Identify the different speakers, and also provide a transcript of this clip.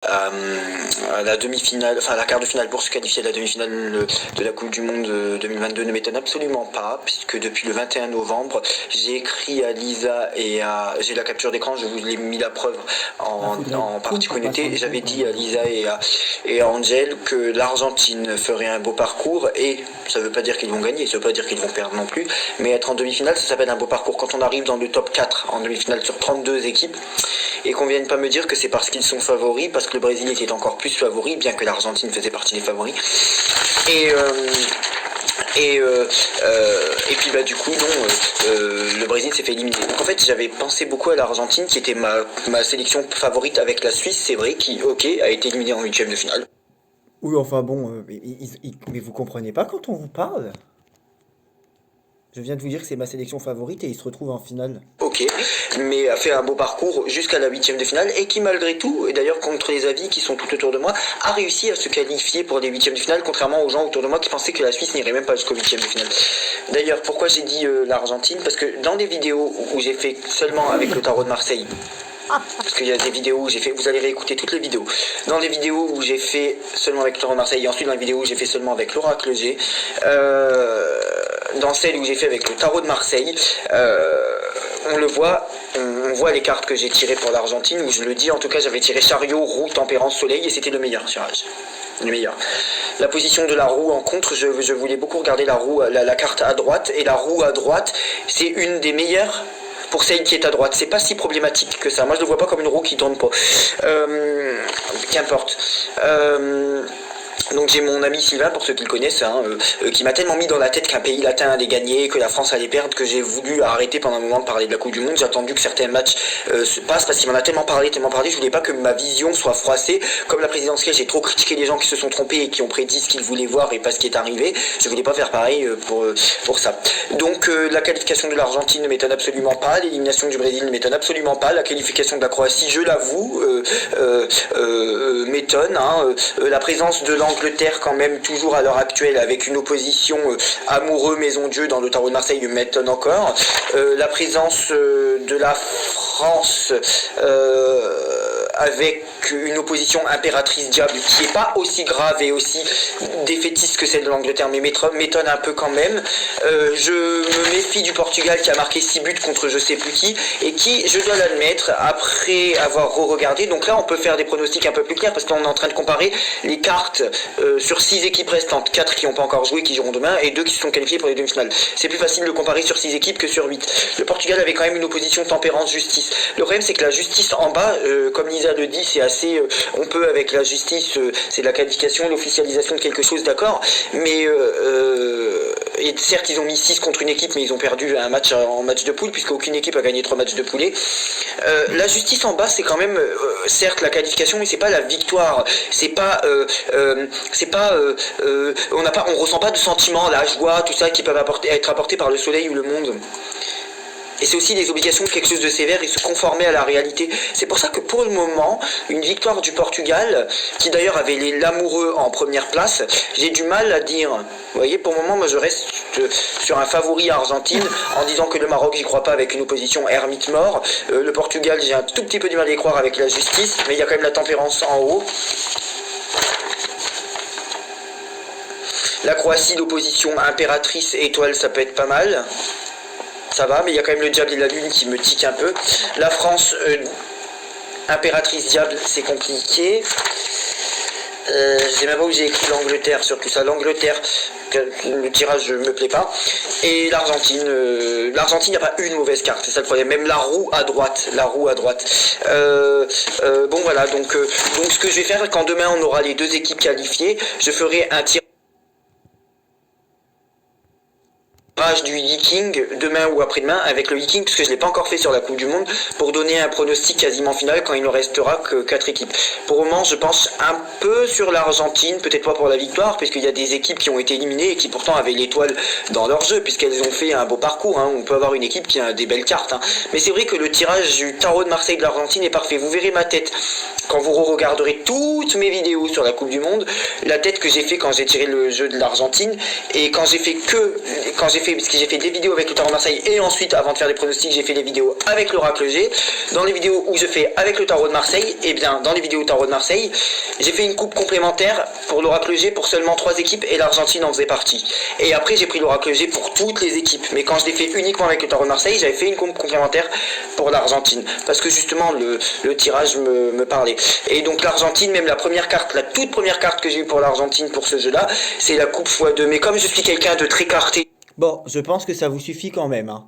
Speaker 1: à la demi-finale, enfin à la quart de finale pour se qualifier à la demi-finale de la Coupe du Monde 2022 ne m'étonne absolument pas, puisque depuis le 21 novembre, j'ai écrit à Lisa et à... J'ai la capture d'écran, je vous ai mis la preuve en partie connectée. J'avais dit à Lisa et à Angel que l'Argentine ferait un beau parcours, et ça ne veut pas dire qu'ils vont gagner, ça ne veut pas dire qu'ils vont perdre non plus, mais être en demi-finale, ça s'appelle un beau parcours. Quand on arrive dans le top 4 en demi-finale sur 32 équipes, et qu'on vienne pas me dire que c'est parce qu'ils sont favoris, parce que le Brésil était encore plus favori, bien que l'Argentine faisait partie des favoris. Et puis bah du coup non, le Brésil s'est fait éliminer. Donc en fait j'avais pensé beaucoup à l'Argentine qui était ma sélection favorite avec la Suisse, c'est vrai, qui a été éliminée en huitième de finale.
Speaker 2: Oui, enfin bon, mais vous comprenez pas quand on vous parle? Je viens de vous dire que c'est ma sélection favorite et il se retrouve en finale.
Speaker 1: Ok, mais a fait un beau parcours jusqu'à la huitième de finale et qui malgré tout, et d'ailleurs contre les avis qui sont tout autour de moi, a réussi à se qualifier pour les huitièmes de finale, contrairement aux gens autour de moi qui pensaient que la Suisse n'irait même pas jusqu'au huitième de finale. D'ailleurs, pourquoi j'ai dit l'Argentine? Parce que dans des vidéos où j'ai fait seulement avec le tarot de Marseille, parce qu'il y a des vidéos où j'ai fait, vous allez réécouter toutes les vidéos. Dans les vidéos où j'ai fait seulement avec le tarot de Marseille et ensuite dans les vidéos où j'ai fait seulement avec l'oracle G, dans celle où j'ai fait avec le tarot de Marseille, on le voit, on voit les cartes que j'ai tirées pour l'Argentine, où je le dis, en tout cas j'avais tiré chariot, roue, tempérance, soleil, et c'était le meilleur tirage. Le meilleur. La position de la roue en contre, je voulais beaucoup regarder la roue, la carte à droite, et la roue à droite, c'est une des meilleures pour celle qui est à droite. C'est pas si problématique que ça. Moi je le vois pas comme une roue qui tourne pas. Qu'importe. Donc j'ai mon ami Sylvain, pour ceux qui le connaissent, qui m'a tellement mis dans la tête qu'un pays latin allait gagner, que la France allait perdre, que j'ai voulu arrêter pendant un moment de parler de la Coupe du Monde. J'ai attendu que certains matchs se passent, parce qu'il m'en a tellement parlé, je voulais pas que ma vision soit froissée. Comme la présidentielle, j'ai trop critiqué les gens qui se sont trompés et qui ont prédit ce qu'ils voulaient voir et pas ce qui est arrivé. Je voulais pas faire pareil pour ça. Donc la qualification de l'Argentine ne m'étonne absolument pas, l'élimination du Brésil ne m'étonne absolument pas, la qualification de la Croatie, je l'avoue, m'étonne. La présence de l'Angleterre quand même toujours à l'heure actuelle avec une opposition amoureux Maison Dieu dans le tarot de Marseille m'étonne encore. La présence de la France avec une opposition impératrice diable qui n'est pas aussi grave et aussi défaitiste que celle de l'Angleterre, mais m'étonne un peu quand même. Je me méfie du Portugal qui a marqué 6 buts contre je sais plus qui, et qui, je dois l'admettre, après avoir re-regardé, donc là on peut faire des pronostics un peu plus clairs parce qu'on est en train de comparer les cartes sur 6 équipes restantes, 4 qui n'ont pas encore joué, qui joueront demain, et 2 qui se sont qualifiés pour les demi-finales. C'est plus facile de comparer sur 6 équipes que sur 8. Le Portugal avait quand même une opposition tempérance-justice. Le problème c'est que la justice en bas, comme Lisa le dit, c'est assez... on peut avec la justice, c'est de la qualification, l'officialisation de quelque chose, d'accord, mais... et certes ils ont mis 6 contre une équipe, mais ils ont perdu un match en match de poule, puisque aucune équipe a gagné 3 matchs de poulet. La justice en bas c'est quand même certes la qualification, mais c'est pas la victoire, c'est pas on ressent pas de sentiments, la joie, tout ça qui peuvent être apportés par le soleil ou le monde. Et c'est aussi des obligations de quelque chose de sévère et se conformer à la réalité. C'est pour ça que pour le moment, une victoire du Portugal, qui d'ailleurs avait l'amoureux en première place, j'ai du mal à dire. Vous voyez, pour le moment, moi je reste sur un favori Argentine, en disant que le Maroc, j'y crois pas avec une opposition ermite mort. Le Portugal, j'ai un tout petit peu du mal à y croire avec la justice, mais il y a quand même la tempérance en haut. La Croatie d'opposition impératrice étoile, ça peut être pas mal. Ça va, mais il y a quand même le diable et la lune qui me tiquent un peu. La France, impératrice diable, c'est compliqué. Je sais même pas où j'ai écrit l'Angleterre sur tout ça. L'Angleterre, le tirage me plaît pas. Et l'Argentine, il n'y a pas une mauvaise carte, c'est ça le problème. Même la roue à droite. Bon voilà, donc ce que je vais faire, quand demain on aura les 2 équipes qualifiées, je ferai un tirage du Viking demain ou après-demain avec le Viking, parce que je ne l'ai pas encore fait sur la Coupe du Monde, pour donner un pronostic quasiment final quand il ne restera que 4 équipes. Pour le moment, je pense un peu sur l'Argentine, peut-être pas pour la victoire, puisqu'il y a des équipes qui ont été éliminées et qui pourtant avaient l'étoile dans leur jeu, puisqu'elles ont fait un beau parcours. On peut avoir une équipe qui a des belles cartes. Mais c'est vrai que le tirage du tarot de Marseille de l'Argentine est parfait. Vous verrez ma tête quand vous regarderez toutes mes vidéos sur la Coupe du Monde, la tête que j'ai fait quand j'ai tiré le jeu de l'Argentine, et quand j'ai fait puisque j'ai fait des vidéos avec le tarot de Marseille et ensuite, avant de faire des pronostics, j'ai fait des vidéos avec l'oracle G. Dans les vidéos où je fais avec le tarot de Marseille, et bien dans les vidéos tarot de Marseille, j'ai fait une coupe complémentaire pour l'oracle G pour seulement 3 équipes et l'Argentine en faisait partie. Et après, j'ai pris l'oracle G pour toutes les équipes. Mais quand je l'ai fait uniquement avec le tarot de Marseille, j'avais fait une coupe complémentaire pour l'Argentine. Parce que justement, le tirage me parlait. Et donc l'Argentine, même la première carte, la toute première carte que j'ai eue pour l'Argentine pour ce jeu-là, c'est la coupe x2. Mais comme je suis quelqu'un de très carté...
Speaker 2: Bon, je pense que ça vous suffit quand même, hein.